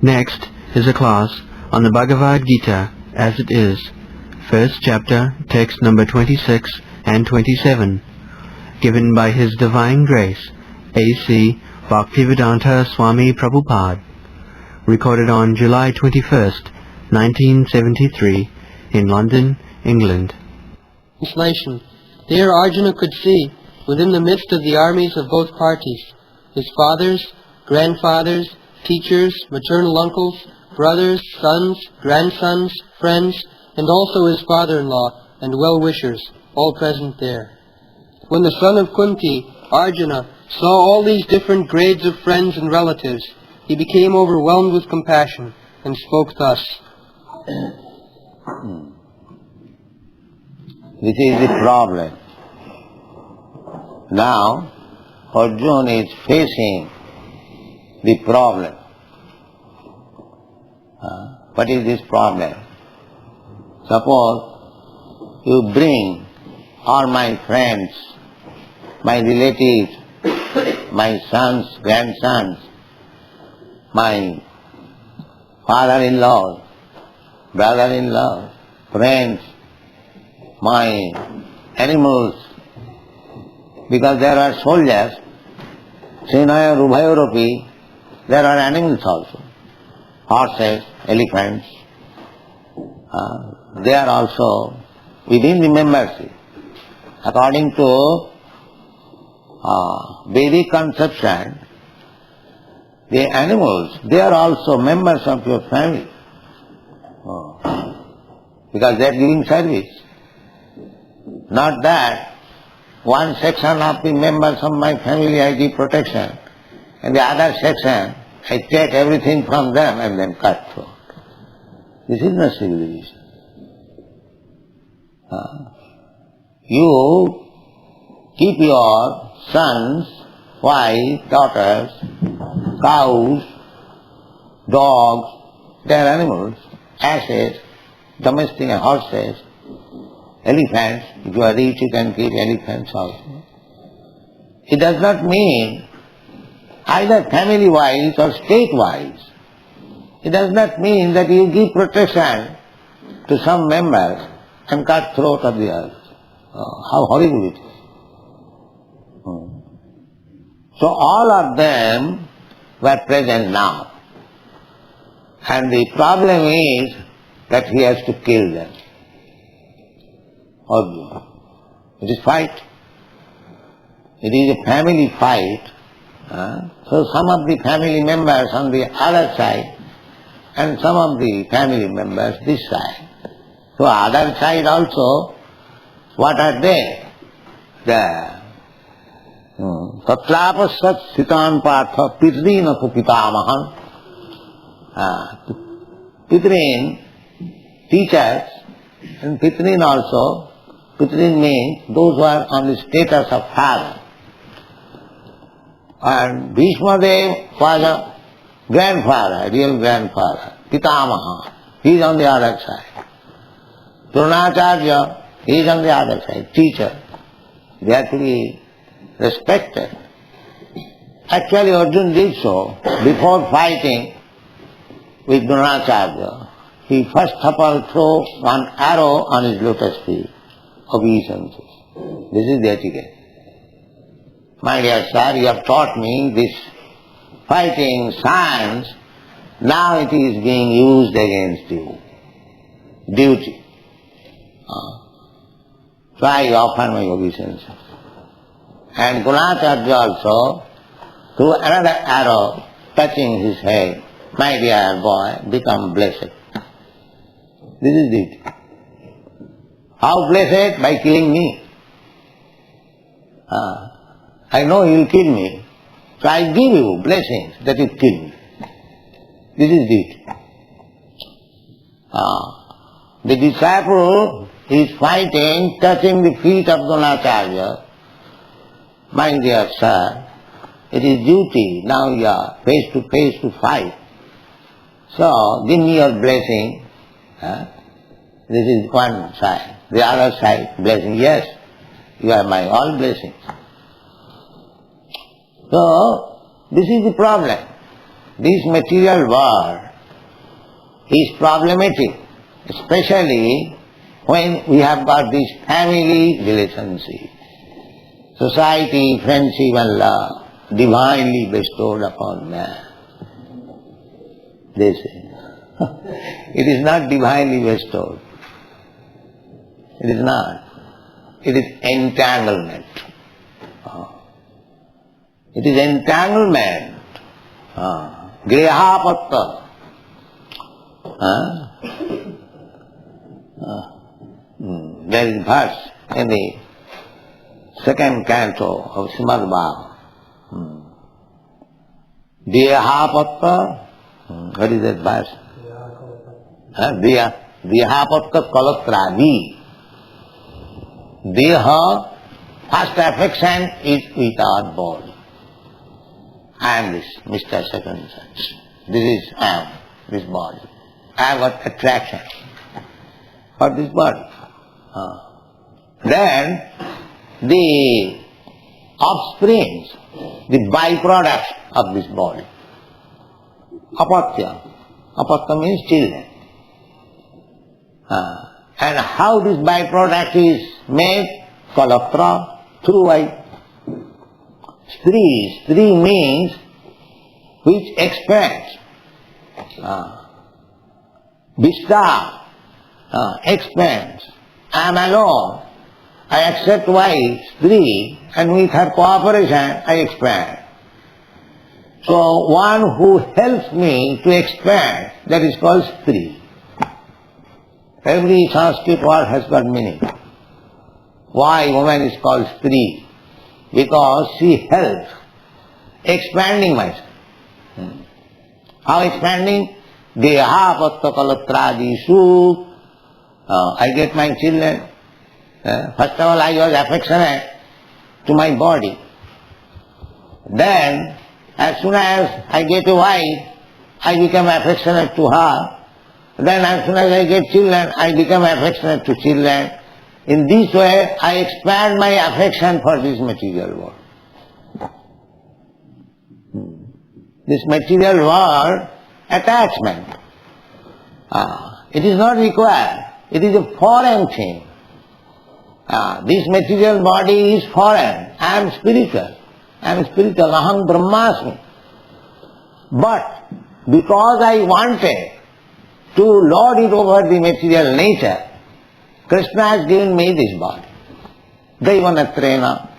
Next is a class on the Bhagavad Gita as it is, first chapter, text number 26 and 27, given by His Divine Grace, A.C. Bhaktivedanta Swami Prabhupada, recorded on July 21st, 1973, in London, England. Translation. There Arjuna could see, within the midst of the armies of both parties, his fathers, grandfathers, teachers, maternal uncles, brothers, sons, grandsons, friends, and also his father-in-law and well-wishers, all present there. When the son of Kunti, Arjuna, saw all these different grades of friends and relatives, he became overwhelmed with compassion and spoke thus. This is the problem. Now, Arjuna is facing the problem. What is this problem? Suppose you bring all my friends, my relatives, my sons, grandsons, my father-in-law, brother-in-law, friends, my animals, because there are soldiers, Senaya Rubhayoropi, there are animals also, horses, elephants, they are also within the membership. According to Vedic conception, the animals, they are also members of your family, because they are giving service. Not that one section of the members of my family I give protection, and the other section I take everything from them and then cut throat. This is not civilization. You keep your sons, wives, daughters, cows, dogs, they are animals, asses, domestic horses, elephants. If you are rich, you can keep elephants also. It does not mean either family-wise or state-wise. It does not mean that you give protection to some members and cut throat of the others. How horrible it is. So all of them were present now. And the problem is that he has to kill them. Arjuna. It is fight. It is a family fight. So some of the family members on the other side and some of the family members this side. So other side also, what are they? The Tatlapasat Sitan Partha Pitrin Kupitamahan. Pitrin, teachers, and Pitrin also. Pitrin means those who are on the status of father. And Bhishma Dev was a grandfather, real grandfather, Pitamaha. He is on the other side. Dronacharya, he is on the other side, teacher. They have to be respected. Actually Arjuna did so. Before fighting with Dronacharya, he first of all threw one arrow on his lotus feet, obeisances. This is the etiquette. My dear sir, you have taught me this fighting science, now it is being used against you. Duty. So I offer my obeisances. And Gunacharya also threw another arrow touching his head. My dear boy, become blessed. This is it. How blessed? By killing me. I know he will kill me, so I give you blessings that you kill me. This is it. The disciple is fighting, touching the feet of Dronacharya. My dear sir, it is duty, now you are face to face to fight. So, give me your blessing. This is one side. The other side, blessing, yes, you are my all blessings. So, this is the problem. This material world is problematic, especially when we have got this family relationship. Society, friendship and love, divinely bestowed upon man. They say. It is not divinely bestowed. It is not. It is entanglement. It is entanglement. Grihapatta. There is verse in the second canto of Srimad Bhagavatam. Grihapatta. What is that verse? Grihapatta kalatradi. Deha, first affection is with our body. I am this, Mr. Second Such. This is I am, this body. I have got attraction for this body. Then the offsprings, the byproducts of this body. Apatya. Apatya means children. And how this byproduct is made? Kalatra, through wife. Stri means which expands. Vista expands. I am alone. I accept wife, Stri, and with her cooperation I expand. So one who helps me to expand, that is called Stri. Every Sanskrit word has got meaning. Why woman is called Stri? Because she helps expanding myself. How expanding? Deha patta kalatradisu. I get my children. First of all, I was affectionate to my body. Then, as soon as I get a wife, I become affectionate to her. Then as soon as I get children, I become affectionate to children. In this way, I expand my affection for this material world. This material world, attachment. It is not required. It is a foreign thing. This material body is foreign. I am spiritual. Aham brahmasmi. But because I wanted to lord it over the material nature, Krishna has given me this body. Daivanatrena.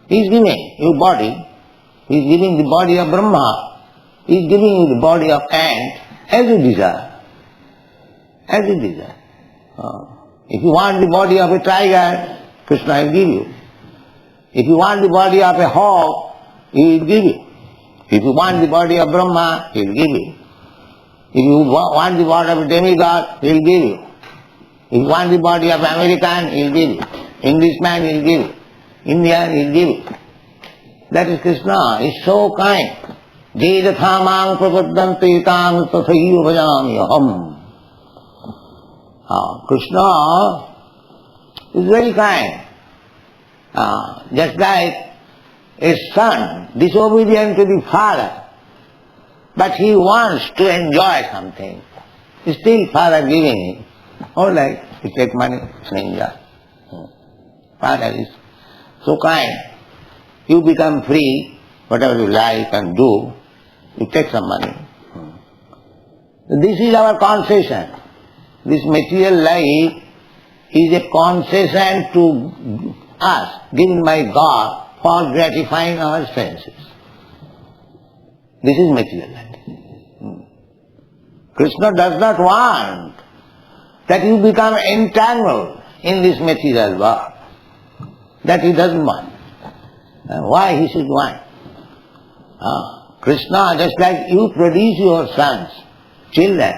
He is giving you body. He is giving the body of Brahma. He is giving you the body of ant as you desire. As you desire. If you want the body of a tiger, Krishna will give you. If you want the body of a hawk, he will give you. If you want the body of Brahma, he will give you. If you want the body of a demigod, he will give you. If you want the body of American, he will give you. Englishman, he will give you. Indian, he will give you. That is Krishna. He is so kind. Jedathamang prapaddanti tang tathaiva bhajami aham. Krishna is very kind. Just like a son disobedient to the father, but he wants to enjoy something. Still father giving him. All right, you take money, enjoy. Father is so kind. You become free, whatever you like and do, you take some money. This is our concession. This material life is a concession to us, given by God for gratifying our senses. This is material life. Krishna does not want that you become entangled in this material world. That he doesn't want. Why he should want? Krishna, just like you produce your sons, children,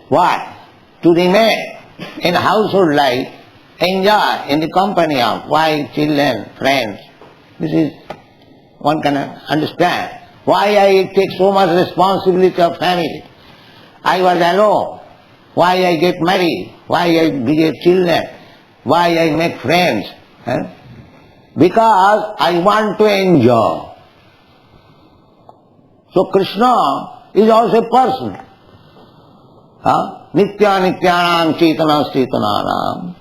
what? To remain in household life, enjoy in the company of wife, children, friends. This is, one can understand. Why I take so much responsibility of family? I was alone. Why I get married? Why I beget children? Why I make friends? Because I want to enjoy. So Krishna is also a person. Nitya Nityanam Chaitana Chaitananam.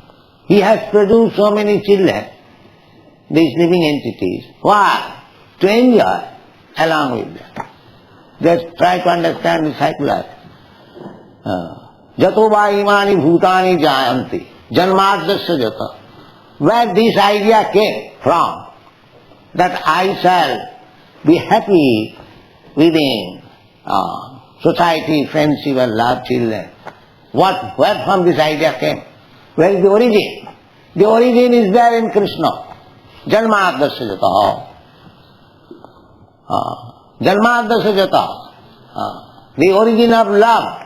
He has produced so many children, these living entities. Why? To enjoy along with them. Just try to understand the psychology. Jato va imani bhutani jayanti. Janmadasya jata. Where this idea came from, that I shall be happy within society, friendship and love children. Where from this idea came? Where is the origin? The origin is there in Krishna. Janmadasya jata. Janmadasya jata. The origin of love.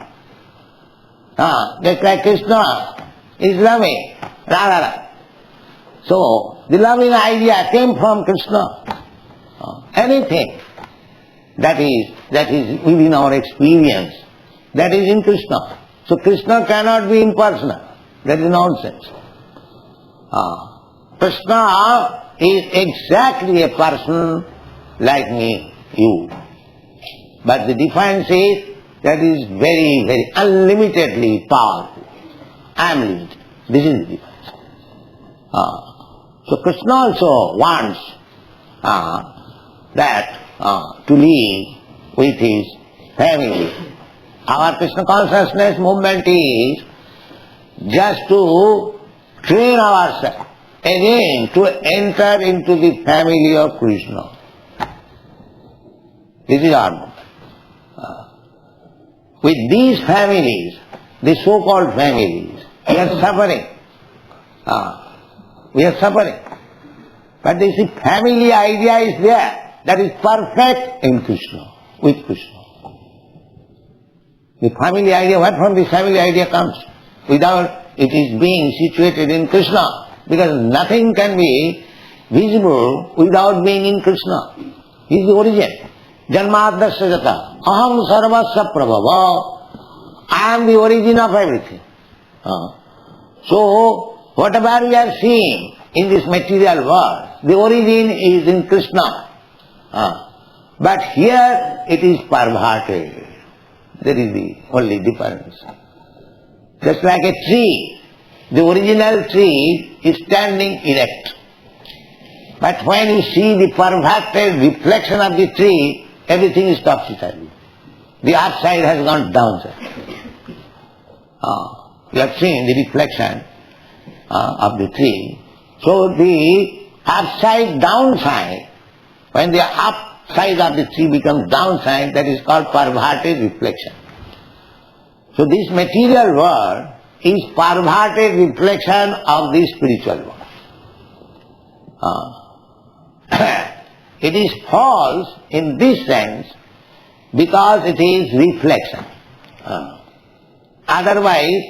Just like Krishna is loving Radha. So, the loving idea came from Krishna. Anything that is within our experience, that is in Krishna. So Krishna cannot be impersonal. That is nonsense. Krishna is exactly a person like me, you. But the difference is that is very, very unlimitedly powerful. I am limited. This is the difference. So Krishna also wants that to live with his family. Our Krishna consciousness movement is just to train ourselves again to enter into the family of Krishna. This is our movement. With these families, the so-called families, we are suffering. We are suffering. But this family idea is there. That is perfect in Krishna, with Krishna. The family idea, where from the family idea comes? Without it is being situated in Krishna. Because nothing can be visible without being in Krishna. He is the origin. Janmadasya jata. Aham sarvasya prabhu. I am the origin of everything. So, whatever we are seeing in this material world, the origin is in Krishna. But here it is perverted. That is the only difference. Just like a tree, the original tree is standing erect. But when you see the perverted reflection of the tree, everything is topsy-turvy. The upside has gone downside. You have seen the reflection of the tree. So the upside downside, when the upside of the tree becomes downside, that is called perverted reflection. So this material world is perverted reflection of the spiritual world. It is false in this sense because it is reflection. Otherwise,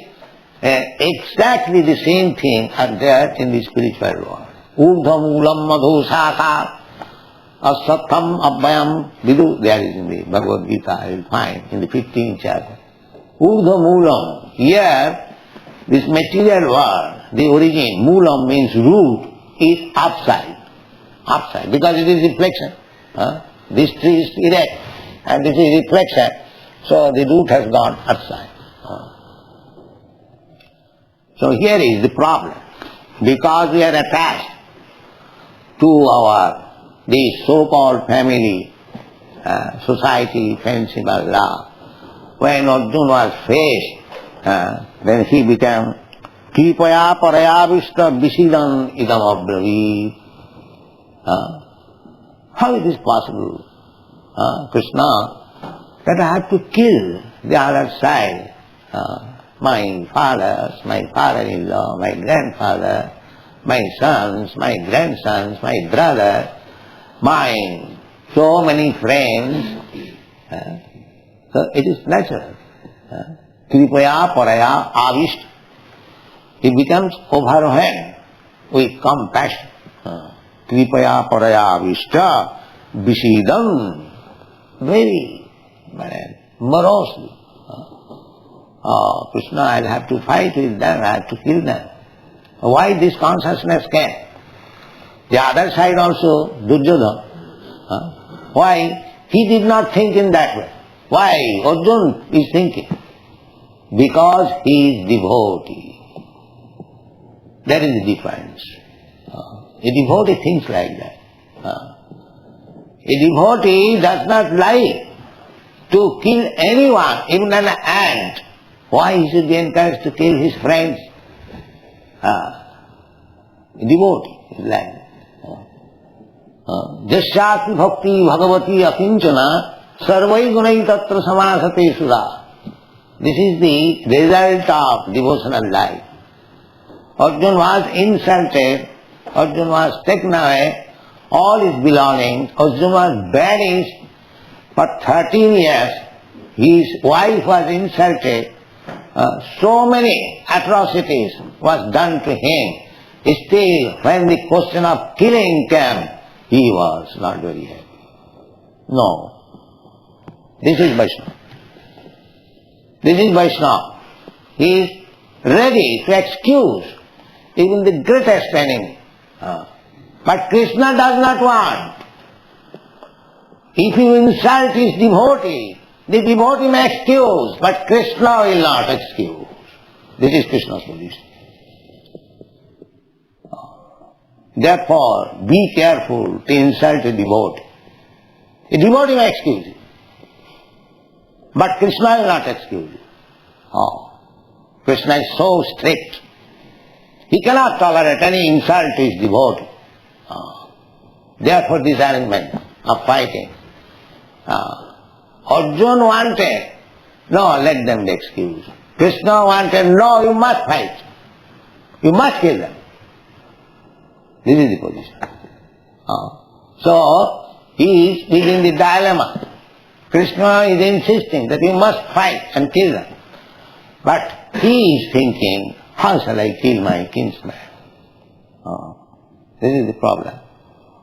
exactly the same thing are there in the spiritual world. Urdhva moolam madhu saka asatham abhayam vidu. There is in the Bhagavad Gita, you will find in the 15th chapter. Urdhva moolam. Here, this material world, the origin, moolam means root, is upside. Upside, because it is reflection. This tree is erect and this is reflection. So the root has gone upside. So here is the problem. Because we are attached to the so-called family, society, friendship and love. When Arjuna was faced, then he became Kripaya parayavishta visidam idam abravit. How it is possible, Krishna, that I have to kill the other side, my fathers, my father-in-law, my grandfather, my sons, my grandsons, my brother, my so many friends. So it is natural. Kripaya paraya avishta. It becomes overwhelmed with compassion. Kripaya paraya avishta visidam. Very morosely. Krishna, I'll have to fight with them, I have to kill them. Why this consciousness came? The other side also, Duryodhana. Why? He did not think in that way. Why? Arjuna is thinking. because he is devotee. That is the difference. A devotee thinks like that. A devotee does not like to kill anyone, even an ant. Why he should be encouraged to kill his friends? A devotee is like that. Jasyati bhakti bhagavati akinchana sarvai gunai tatra samasate sudha. This is the result of devotional life. Arjuna was insulted, Arjuna was taken away, all his belongings, Arjuna was banished for 13 years, his wife was insulted, so many atrocities was done to him. Still, when the question of killing came, he was not very happy. No. This is Vaishnava. This is Vaishnava. He is ready to excuse even the greatest enemy. But Krishna does not want. If you insult his devotee, the devotee may excuse, but Krishna will not excuse. This is Krishna's position. Therefore, be careful to insult a devotee. A devotee may excuse you, but Krishna will not excuse you. Krishna is so strict. He cannot tolerate any insult to his devotee. Therefore, this arrangement of fighting. Arjuna wanted, no, let them be excused. Krishna wanted, no, you must fight. You must kill them. This is the position. So, he is in the dilemma. Krishna is insisting that you must fight and kill them. But he is thinking, how shall I kill my kinsman? This is the problem.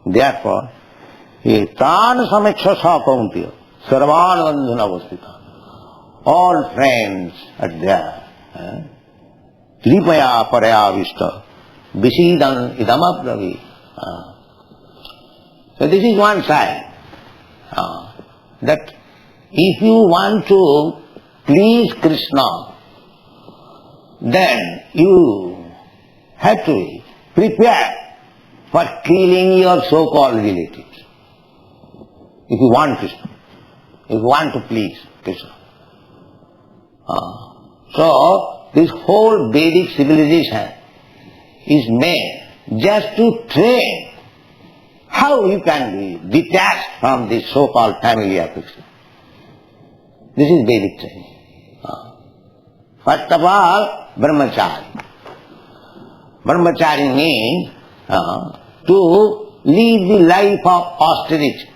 Therefore, he Tan Samiksha Sakuntiya, Sarvan Vandhana Vastita. All friends are there. Lipaya Paraya Vishta, Visidan Idamapravi. So this is one side. That if you want to please Krishna, then you have to prepare for killing your so-called relatives. If you want Krishna, if you want to please Krishna. So, this whole Vedic civilization is made just to train how you can be detached from this so-called family of Krishna. This is Vedic training. First of all, brahmachari. Brahmachari means to lead the life of austerity.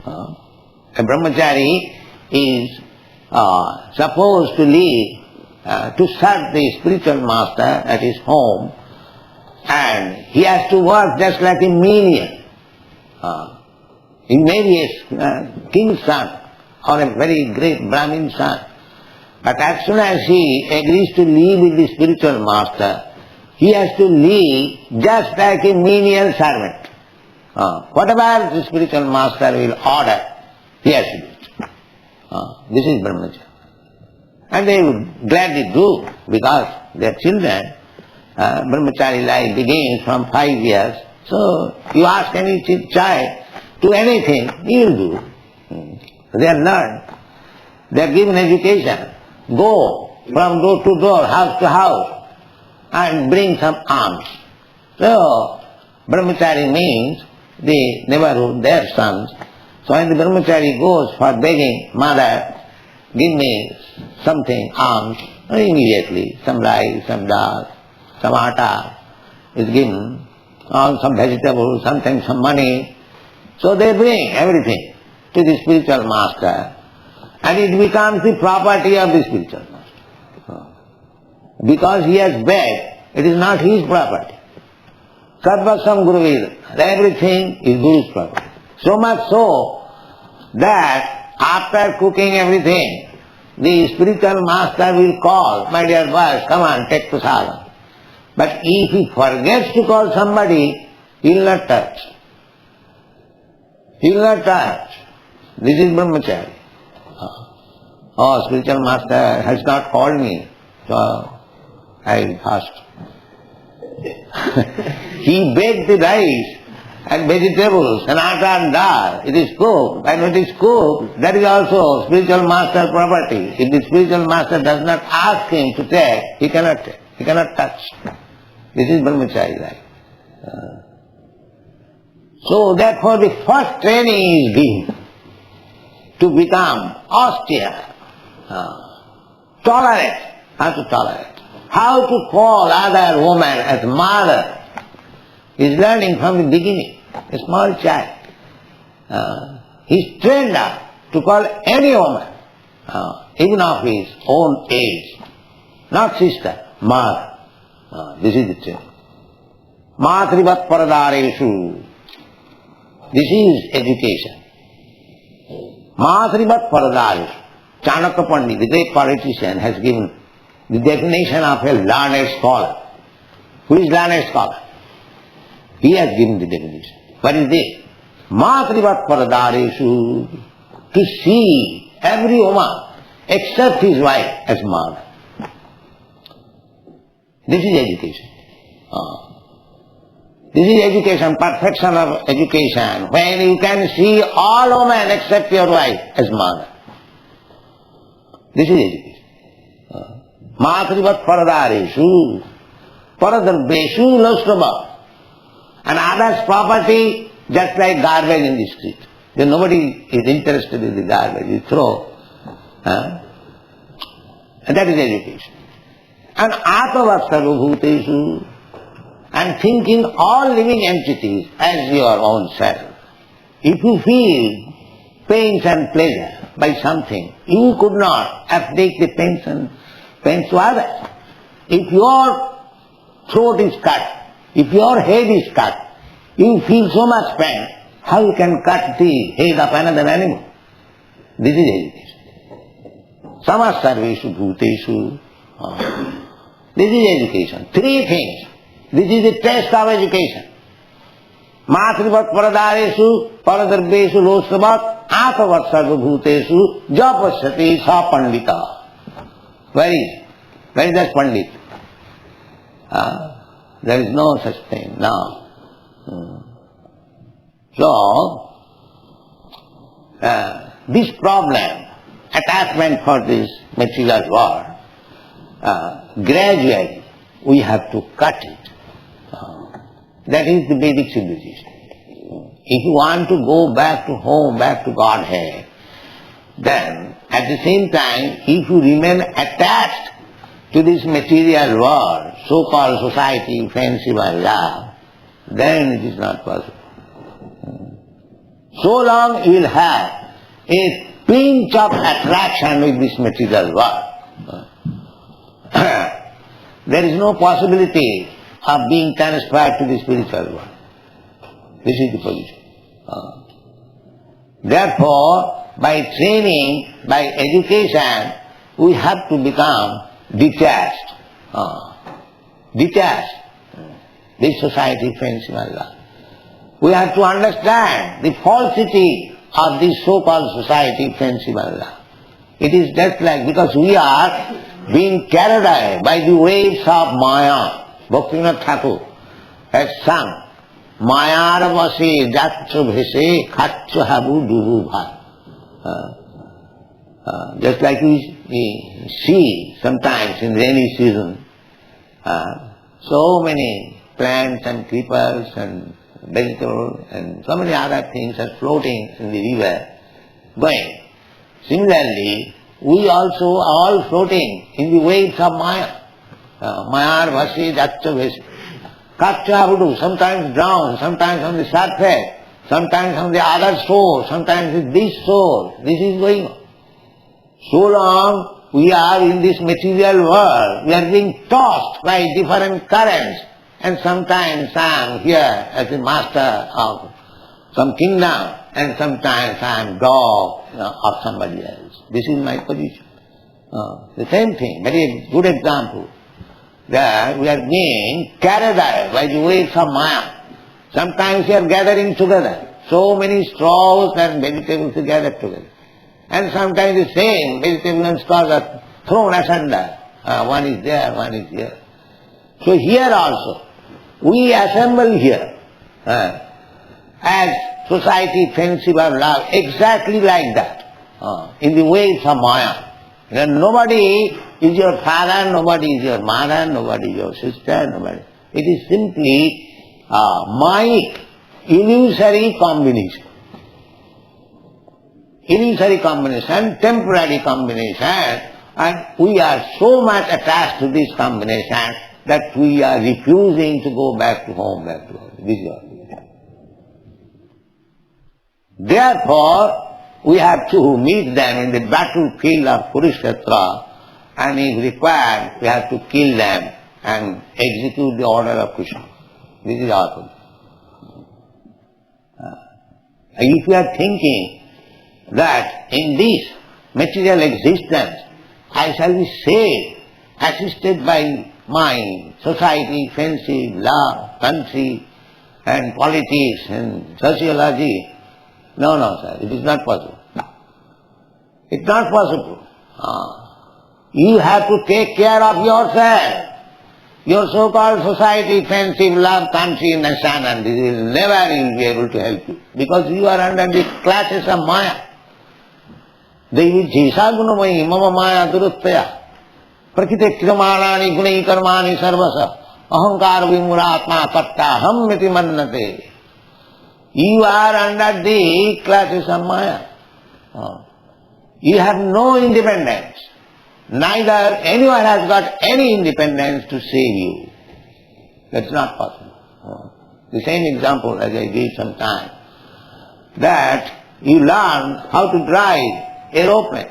A brahmachari is supposed to lead, to serve the spiritual master at his home, and he has to work just like a menial. He may be a king's son or a very great Brahmin son, but as soon as he agrees to live with the spiritual master, he has to live just like a menial servant. Whatever the spiritual master will order, he has to do it. This is brahmacharya. And they would gladly do, because their children, brahmachari life begins from 5 years. So you ask any child to anything, he will do. They are learned. They are given education. Go from door to door, house to house, and bring some alms. So, brahmachari means the neighborhood, their sons. So when the brahmachari goes for begging, mother, give me something, alms, immediately, some rice, some dal, some atta is given, or some vegetables, sometimes some money. So they bring everything to the spiritual master, and it becomes the property of the spiritual master. Because he has begged, it is not his property. Sarvasam Guru Veda, everything is Guru's property. So much so that after cooking everything, the spiritual master will call, my dear boys, come on, take prasadam. But if he forgets to call somebody, he will not touch. He will not touch. This is brahmachari. Oh, spiritual master has not called me. So I will fast. He baked the rice and vegetables and atta and dal. It is cooked. And when it is cooked, that is also spiritual master property. If the spiritual master does not ask him to take, he cannot take. He cannot touch. This is brahmachari life. So therefore the first training is given to become austere, tolerant, how to tolerate. How to call other woman as mother is learning from the beginning. A small child. He is trained up to call any woman, even of his own age, not sister, mother. This is the training. Matrivat paradareshu. This is education. Matrivat paradareshu. Chanakya Pandit, the great politician, has given the definition of a learned scholar. Who is learned scholar? He has given the definition. What is this? Matrivat paradareshu. To see every woman except his wife as mother. This is education. This is education, perfection of education, when you can see all women except your wife as mother. This is education. Matrivat paradareshu, paradarbeshu losrava. And others' property just like garbage in the street. Then nobody is interested in the garbage, you throw. And that is education. And atavat sarvabhuteshu, and thinking all living entities as your own self. If you feel pains and pleasure by something, you could not afflict the pains to others. If your throat is cut, if your head is cut, you feel so much pain, how you can cut the head of another animal? This is education. Samasarveshu bhuteshu. This is education. Three things. This is the test of education. Matrivat paradareshu, paradarbeshu losavat, atavat sarvabhuteshu, japasati sa pandita. Where is that pandit? There is no such thing now. So, this problem, attachment for this material world, gradually we have to cut it. That is the Vedic civilization. If you want to go back to home, back to Godhead, then at the same time, if you remain attached to this material world, so-called society, fancy by love, then it is not possible. So long you will have a pinch of attraction with this material world. There is no possibility of being transferred to the spiritual world. This is the position. Therefore, by training, by education, we have to become detached. Detached. This society, friends in Allah. We have to understand the falsity of this so-called society, friends in Allah. It is just like, because we are being carried away by the waves of Maya. Bhaktivinoda Thakur has sung, Mayar vase jatcho bhese khatcho habu dubu bhat. Just like we see sometimes in rainy season, so many plants and creepers and vegetables and so many other things are floating in the river, going. Similarly, we also are all floating in the waves of Maya. Mayar vase jatcho bhese. Khatcho habu, sometimes drown, sometimes on the surface, sometimes on the other shore, sometimes with this shore. This is going on. So long we are in this material world, we are being tossed by different currents, and sometimes I am here as the master of some kingdom, and sometimes I am dog of somebody else. This is my position. The same thing, very good example. That we are being carried away by the waves of Maya. Sometimes we are gathering together. So many straws and vegetables are gathered together. And sometimes the same vegetable and straws are thrown asunder. One is there, one is here. So here also, we assemble here as society friendship of love, exactly like that, in the waves of Maya. Then nobody is your father, nobody is your mother, nobody is your sister, nobody. It is simply Mayic, illusory combination. Illusory combination, temporary combination, and we are so much attached to this combination that we are refusing to go back to home, This is all. Therefore, we have to meet them in the battlefield of Kurukshetra, and if required, we have to kill them and execute the order of Krishna. This is our position. If you are thinking that in this material existence I shall be saved, assisted by my society, friendship, love, country, and politics, and sociology, no, sir, it is not possible. It's not possible. You have to take care of yourself. Your so-called society, friendship, love, country, nation, and this will never be able to help you, because you are under the clutches of Maya. Devi jesa gunamai mama maya duruttaya prakite kritamani gunai karmani sarvasa ahankar vimuratma katta ham miti mannate. You are under the clutches of Maya. You have no independence. Neither anyone has got any independence to save you. That's not possible. The same example as I gave some time, that you learn how to drive aeroplane.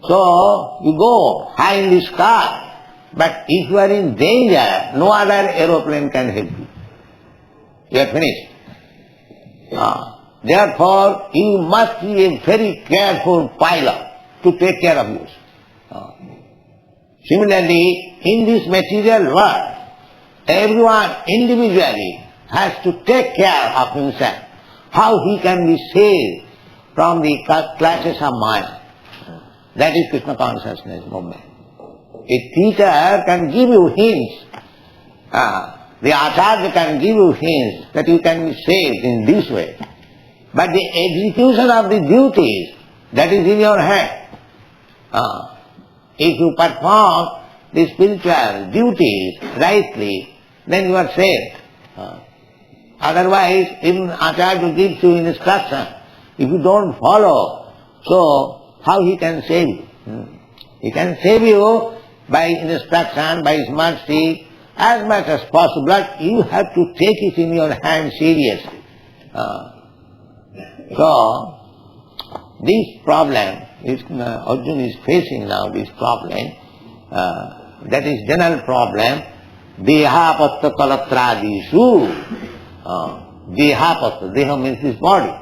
So you go high in the sky, but if you are in danger, no other aeroplane can help you. You are finished. Therefore, you must be a very careful pilot to take care of yourself. Similarly, in this material world, everyone individually has to take care of himself, how he can be saved from the clutches of Maya. That is Krishna consciousness movement. A teacher can give you hints, the acharya can give you hints that you can be saved in this way. But the execution of the duties, that is in your hand. If you perform the spiritual duties rightly, then you are saved. Otherwise, even acharya gives you instruction. If you don't follow, so how he can save you? He can save you by instruction, by his mercy, as much as possible, but you have to take it in your hand seriously. So, this problem, Arjuna is facing now this problem, that is general problem, dehapatta kalatradisu. Dehapatta, deha means this body.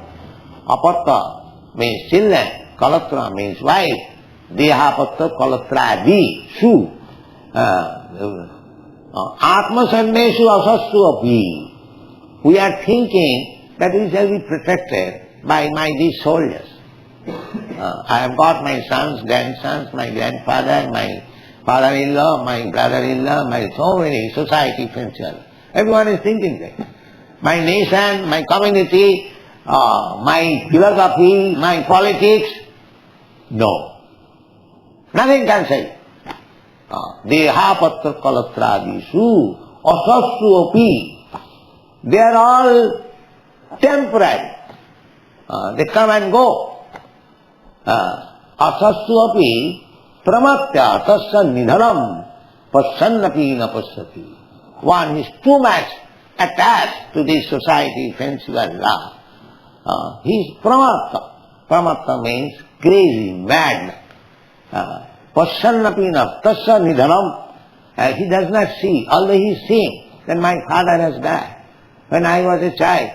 Apatta means children, kalatra means wife. Dehapatta kalatradisu. Atmasandeshu asassu api. We are thinking that we shall be protected by these soldiers. I have got my sons, grandsons, my grandfather, my father-in-law, my brother-in-law, my so many society friends. Everyone is thinking that. My nation, my community, my philosophy, my politics, no. Nothing can save. Dehapatra kalatradisu asassu api. They are all temporary. They come and go. Asassu api pramatya tasya nidhanam pasyannapi na pasyati. One is too much attached to this society, friendship and love. He is pramatya. Pramatya means crazy, mad. Pasyannapi na tasya nidhanam. He does not see, although he is seeing that my father has died. When I was a child,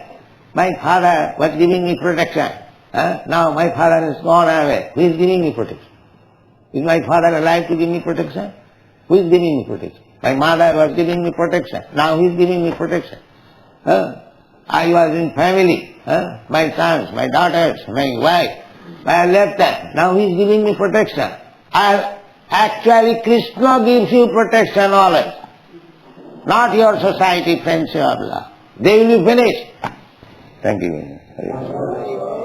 my father was giving me protection. Now my father has gone away. Who is giving me protection? Is my father alive to give me protection? Who is giving me protection? My mother was giving me protection. Now he is giving me protection. I was in family. My sons, my daughters, my wife. I left them. Now he is giving me protection. I Actually, Krishna gives you protection always. Not your society, friends, your love. They will be finished. Thank you.